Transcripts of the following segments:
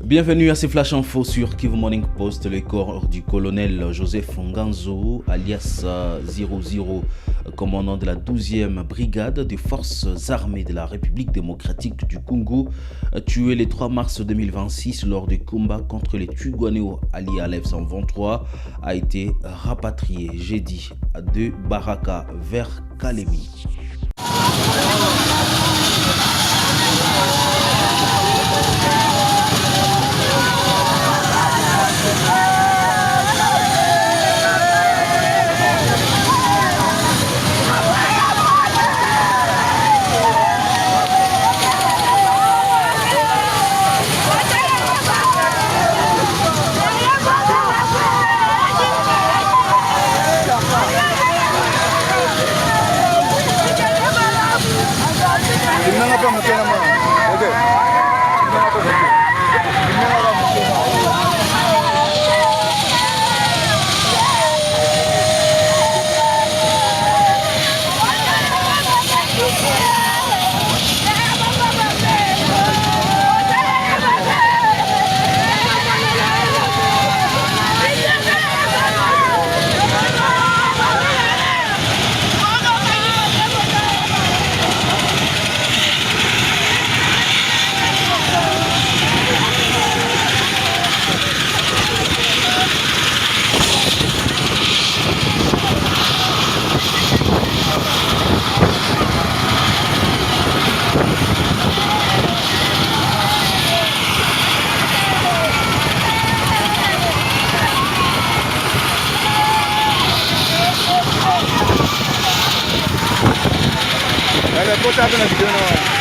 Bienvenue à ces Flash Info sur Kivu Morning Post. Le corps du colonel Joseph Nganzo, alias 00, commandant de la 12e brigade des forces armées de la République démocratique du Congo, tué le 3 mars 2026 lors des combats contre les Twirwaneho alliés à l'F-123, a été rapatrié jeudi de Baraka vers Kalemi. What's happening to you?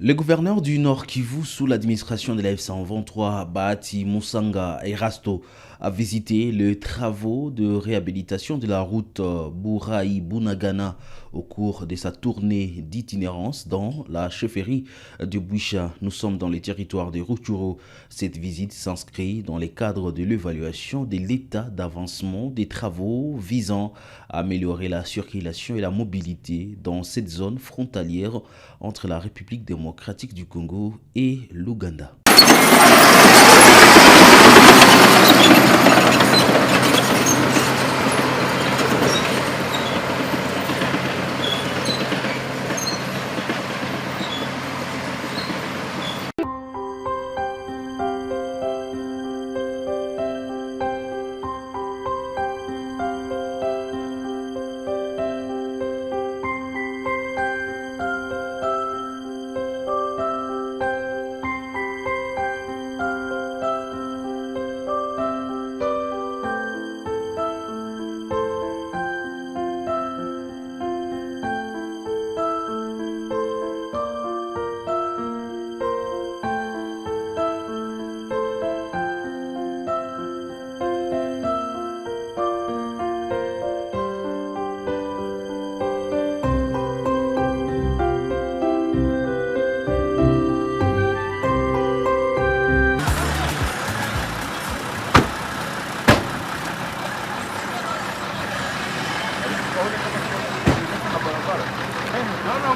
Le gouverneur du Nord Kivu, sous l'administration de la F-123, Bahati Musanga Erasto, a visité les travaux de réhabilitation de la route Bouraï-Bunagana au cours de sa tournée d'itinérance dans la chefferie de Bouicha. Nous sommes dans les territoires de Rutshuru. Cette visite s'inscrit dans le cadre de l'évaluation de l'état d'avancement des travaux visant à améliorer la circulation et la mobilité dans cette zone frontalière entre la République démocratique du Congo et l'Ouganda.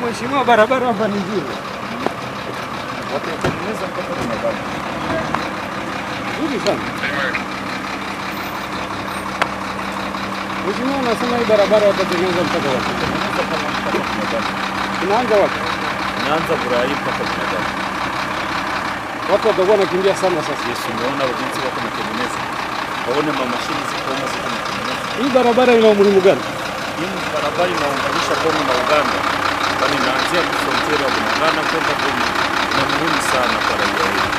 Mheshimiwa, barabara hapa ni nzuri. Watengeneza mpaka barabara. Nzuri sana. Mheshimiwa, unasema hii barabara watatengeneza mpaka wapi? Inaanza wapi? Inaanza Burai mpaka Binadamu. Watu watakuwa wanakimbia sana sasa. Yesu, umeona wajenzi wako wanatengeneza. Waone mashini ziko zinatengeneza. Hii barabara ina umuhimu gani? Hii barabara inaunganisha Kongo na Uganda. Kwani inaanzia ku frontier ya Bunagana kwenda Goma. Ni muhimu sana kwa raia wetu.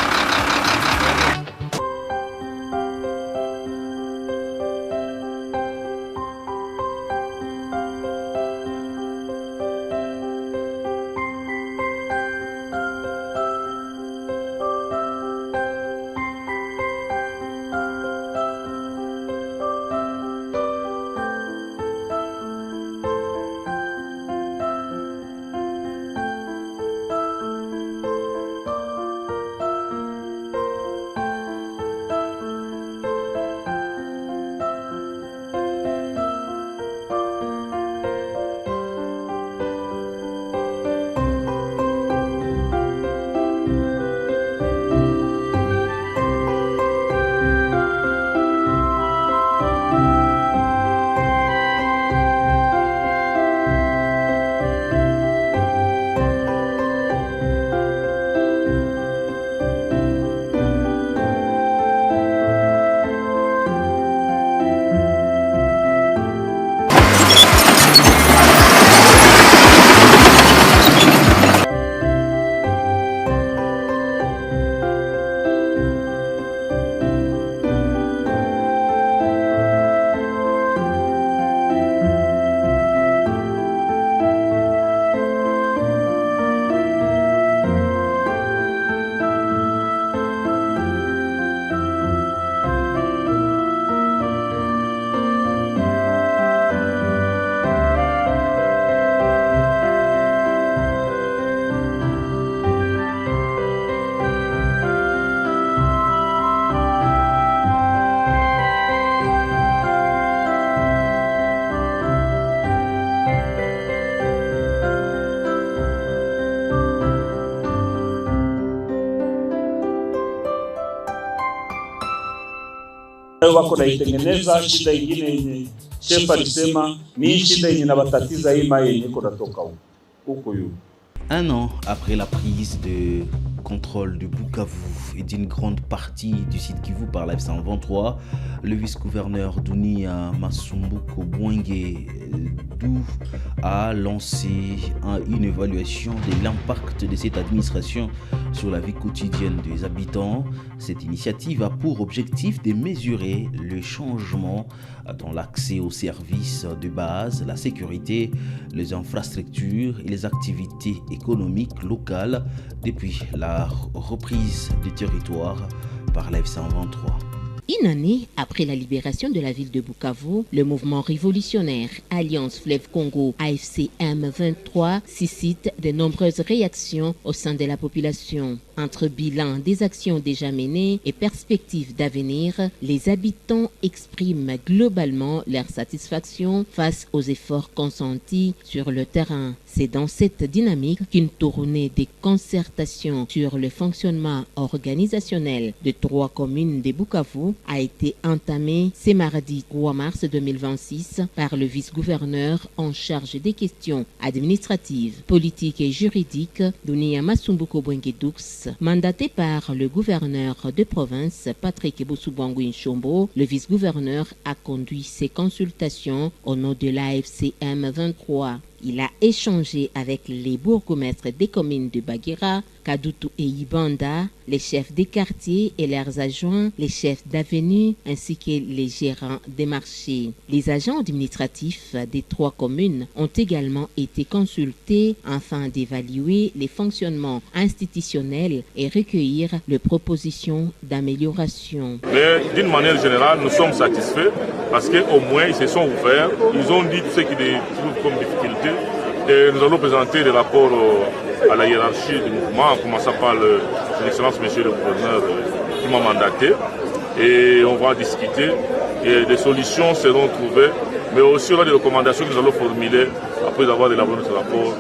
wako naitengeneza. Shida ingine yenye chef alisema ni shida yenye nabatatiza hii mai yenye iko natoka huko yu. Un an après la prise de contrôle de Bukavu et d'une grande partie du site Kivu par la F123, le vice-gouverneur Dunia Masumbuko Bwenge a lancé une évaluation de l'impact de cette administration sur la vie quotidienne des habitants. Cette initiative a pour objectif de mesurer le changement dans l'accès aux services de base, la sécurité, les infrastructures et les activités économiques locales depuis la reprise du territoire par la F123. Une année après la libération de la ville de Bukavu, le mouvement révolutionnaire Alliance Fleuve Congo AFC M23 suscite de nombreuses réactions au sein de la population. Entre bilan des actions déjà menées et perspectives d'avenir, les habitants expriment globalement leur satisfaction face aux efforts consentis sur le terrain. C'est dans cette dynamique qu'une tournée de concertation sur le fonctionnement organisationnel de 3 communes de Bukavu a été entamée ce mardi 3 mars 2026 par le vice-gouverneur en charge des questions administratives, politiques et juridiques, Dunia Masumbuko Bwenge Dux, mandaté par le gouverneur de province Patrick Boussoubangou Nchombo. Le vice-gouverneur a conduit ces consultations au nom de l'AFC M23. Il a échangé avec les bourgmestres des communes de Bagira, Kadutu et Ibanda, les chefs des quartiers et leurs adjoints, les chefs d'avenue ainsi que les gérants des marchés. Les agents administratifs des 3 communes ont également été consultés afin d'évaluer les fonctionnements institutionnels et recueillir les propositions d'amélioration. Mais d'une manière générale, nous sommes satisfaits parce qu'au moins ils se sont ouverts, ils ont dit tout ce qu'ils trouvent comme difficulté. Et nous allons présenter des rapports à la hiérarchie du mouvement, en commençant par son Excellence Monsieur le Gouverneur qui m'a mandaté. Et on va discuter et des solutions seront trouvées, mais aussi il y aura des recommandations que nous allons formuler après avoir élaboré notre rapport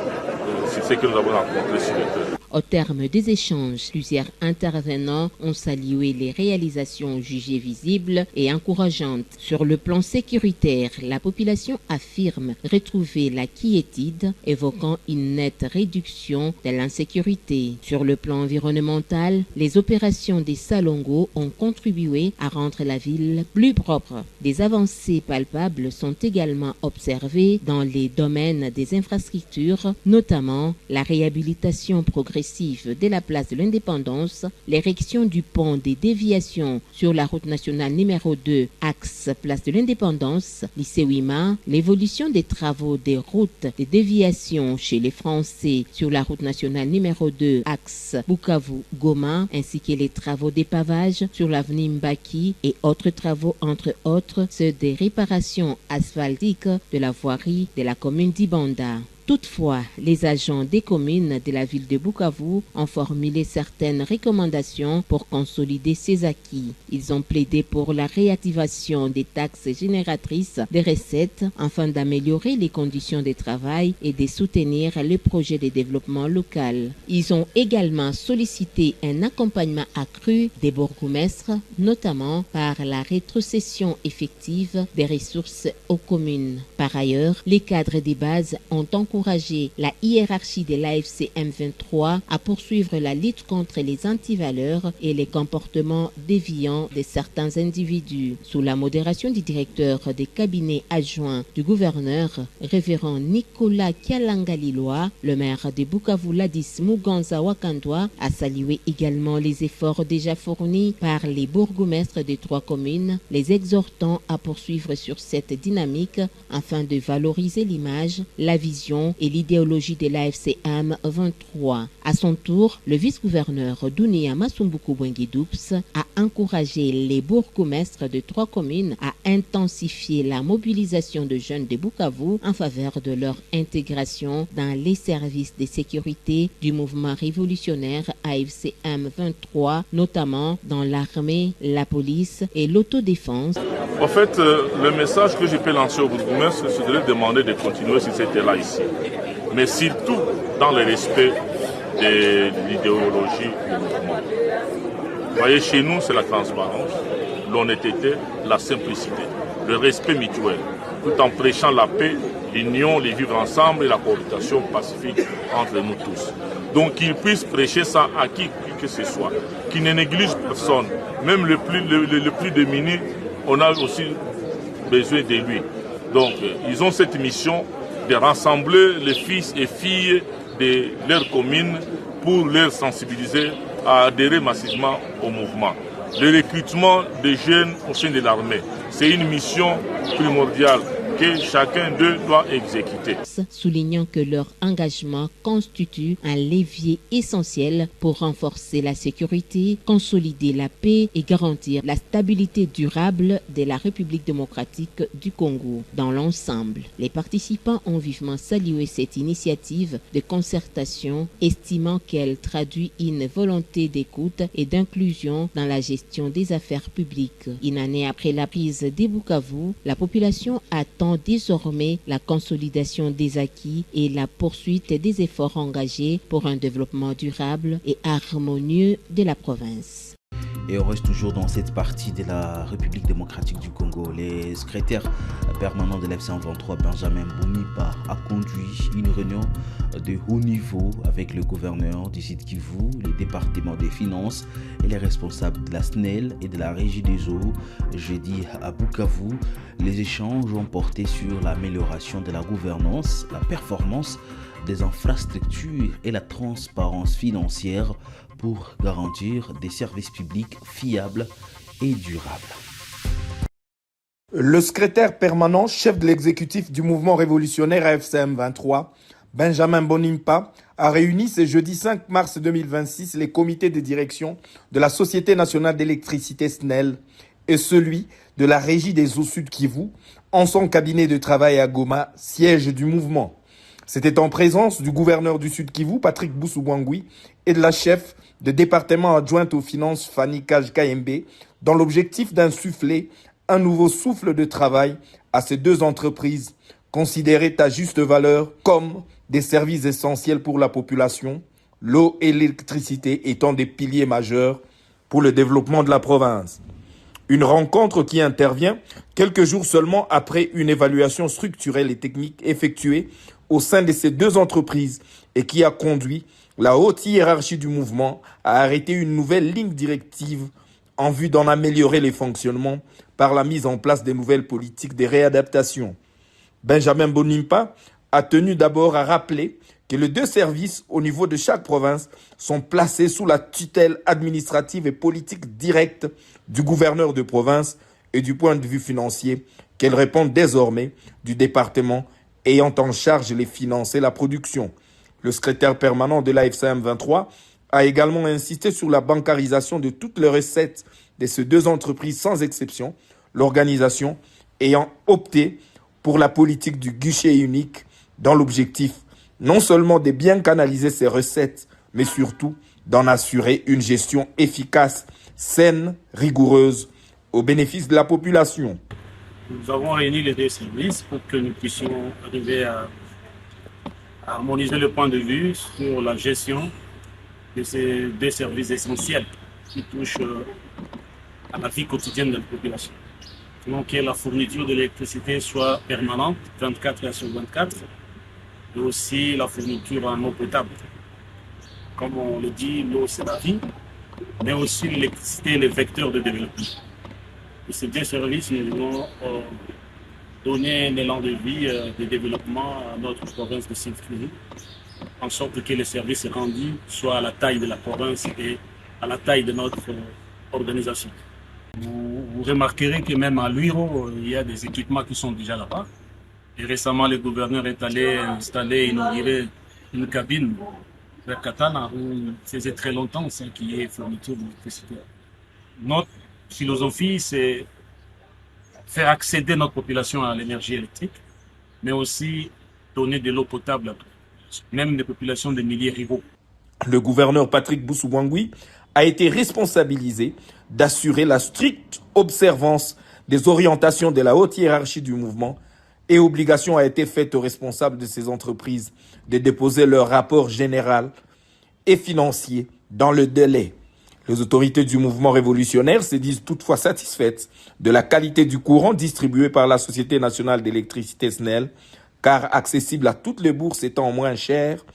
sur ce que nous avons rencontré sur le terrain. Au terme des échanges, plusieurs intervenants ont salué les réalisations jugées visibles et encourageantes. Sur le plan sécuritaire, la population affirme retrouver la quiétude, évoquant une nette réduction de l'insécurité. Sur le plan environnemental, les opérations des Salongo ont contribué à rendre la ville plus propre. Des avancées palpables sont également observées dans les domaines des infrastructures, notamment la réhabilitation progressive de la place de l'Indépendance, l'érection du pont des déviations sur la route nationale numéro 2, axe place de l'Indépendance, lycée Wima, l'évolution des travaux des routes de déviation chez les Français sur la route nationale numéro 2, axe Bukavu-Goma, ainsi que les travaux d'épavage sur l'avenue Mbaki et autres travaux, entre autres ceux des réparations asphaltiques de la voirie de la commune d'Ibanda. Toutefois, les agents des communes de la ville de Bukavu ont formulé certaines recommandations pour consolider ces acquis. Ils ont plaidé pour la réactivation des taxes génératrices de recettes afin d'améliorer les conditions de travail et de soutenir les projets de développement local. Ils ont également sollicité un accompagnement accru des bourgmestres, notamment par la rétrocession effective des ressources aux communes. Par ailleurs, les cadres des bases ont encourager la hiérarchie de l'AFC M23 à poursuivre la lutte contre les antivaleurs et les comportements déviants de certains individus. Sous la modération du directeur des cabinets adjoints du gouverneur, révérend Nicolas Kialangaliloa, le maire de Bukavu Ladis Muganza Wakandwa a salué également les efforts déjà fournis par les bourgmestres des 3 communes, les exhortant à poursuivre sur cette dynamique afin de valoriser l'image, la vision et l'idéologie de l'AFC M23. À son tour, le vice-gouverneur Dunia Masumbuku Bwengi-Doups a encouragé les bourgmestres de 3 communes à intensifier la mobilisation de jeunes de Bukavu en faveur de leur intégration dans les services de sécurité du mouvement révolutionnaire AFC M23, notamment dans l'armée, la police et l'autodéfense. En fait, le message que je peux lancer aux bourgmestres, c'est de leur demander de continuer sur cette là ici. Mais surtout dans le respect de l'idéologie du mouvement. Vous voyez, chez nous, c'est la transparence, l'honnêteté, la simplicité, le respect mutuel, tout en prêchant la paix, l'union, les vivre ensemble et la cohabitation pacifique entre nous tous. Donc qu'ils puissent prêcher ça à qui que ce soit, qu'ils ne négligent personne, même le plus démuni, on a aussi besoin de lui. Donc ils ont cette mission de rassembler les fils et filles de leur commune pour les sensibiliser à adhérer massivement au mouvement. Le recrutement des jeunes au sein de l'armée, c'est une mission primordiale que chacun d'eux doit exécuter. Soulignant que leur engagement constitue un levier essentiel pour renforcer la sécurité, consolider la paix et garantir la stabilité durable de la République démocratique du Congo. Dans l'ensemble, les participants ont vivement salué cette initiative de concertation, estimant qu'elle traduit une volonté d'écoute et d'inclusion dans la gestion des affaires publiques. Une année après la prise des Bukavu, la population attend désormais la consolidation des acquis et la poursuite des efforts engagés pour un développement durable et harmonieux de la province. Et on reste toujours dans cette partie de la République démocratique du Congo. Le secrétaire permanent de l'AFC M23, Benjamin Bounipa, a conduit une réunion de haut niveau avec le gouverneur du Sud Kivu, les départements des finances et les responsables de la SNEL et de la Régie des eaux. Jeudi à Bukavu, les échanges ont porté sur l'amélioration de la gouvernance, la performance des infrastructures et la transparence financière pour garantir des services publics fiables et durables. Le secrétaire permanent, chef de l'exécutif du mouvement révolutionnaire AFC M23, Benjamin Bonimpa, a réuni ce jeudi 5 mars 2026 les comités de direction de la Société nationale d'électricité SNEL et celui de la Régie des eaux Sud Kivu en son cabinet de travail à Goma, siège du mouvement. C'était en présence du gouverneur du Sud Kivu, Patrick Boussou-Bouangui, et de la chef de département adjointe aux finances, Fanny Kaj-Kayembe, dans l'objectif d'insuffler un nouveau souffle de travail à ces 2 entreprises, considérées à juste valeur comme des services essentiels pour la population, l'eau et l'électricité étant des piliers majeurs pour le développement de la province. Une rencontre qui intervient quelques jours seulement après une évaluation structurelle et technique effectuée au sein de ces deux entreprises et qui a conduit la haute hiérarchie du mouvement à arrêter une nouvelle ligne directive en vue d'en améliorer les fonctionnements par la mise en place des nouvelles politiques de réadaptation. Benjamin Mbonimpa a tenu d'abord à rappeler que les deux services au niveau de chaque province sont placés sous la tutelle administrative et politique directe du gouverneur de province et du point de vue financier, qu'elles répondent désormais du département ayant en charge les finances et la production. Le secrétaire permanent de l'AFCM 23 a également insisté sur la bancarisation de toutes les recettes de ces deux entreprises sans exception, l'organisation ayant opté pour la politique du guichet unique dans l'objectif non seulement de bien canaliser ces recettes, mais surtout d'en assurer une gestion efficace, saine, rigoureuse, au bénéfice de la population. Nous avons réuni les deux services pour que nous puissions arriver à harmoniser le point de vue sur la gestion de ces deux services essentiels qui touchent à la vie quotidienne de la population. Donc que la fourniture de l'électricité soit permanente, 24 heures sur 24, et aussi la fourniture en eau potable. Comme on le dit, l'eau c'est la vie, mais aussi l'électricité est le vecteur de développement. Et ces deux services, nous voulons donner un élan de vie, de développement à notre province de Saint-Frédéric, en sorte que les services rendus soient à la taille de la province et à la taille de notre organisation. Vous remarquerez que même à Luiro, il y a des équipements qui sont déjà là-bas. Et récemment, le gouverneur est allé installer, inaugurer une cabine vers Katana, où il faisait très longtemps qu'il y ait fourniture d'électricité. Notre philosophie, c'est faire accéder notre population à l'énergie électrique, mais aussi donner de l'eau potable, même des populations des milliers ruraux. Le gouverneur Patrick Boussou-Bouangui a été responsabilisé d'assurer la stricte observance des orientations de la haute hiérarchie du mouvement et obligation a été faite aux responsables de ces entreprises de déposer leur rapport général et financier dans le délai. Les autorités du mouvement révolutionnaire se disent toutefois satisfaites de la qualité du courant distribué par la Société nationale d'électricité SNEL, car accessible à toutes les bourses étant moins cher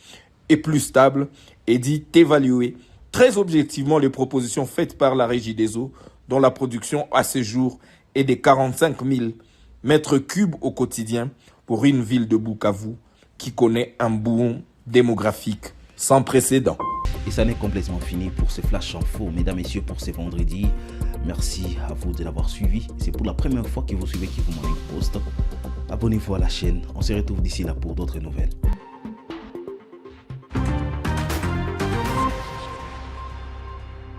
et plus stable, et dit évaluer très objectivement les propositions faites par la Régie des eaux, dont la production à ce jour est de 45 000 mètres cubes au quotidien pour une ville de Bukavu qui connaît un boom démographique sans précédent. Et ça n'est complètement fini pour ce Flash Info, mesdames, messieurs, pour ce vendredi. Merci à vous de l'avoir suivi. C'est pour la première fois que vous suivez Kivu Morning Post. Abonnez-vous à la chaîne. On se retrouve d'ici là pour d'autres nouvelles.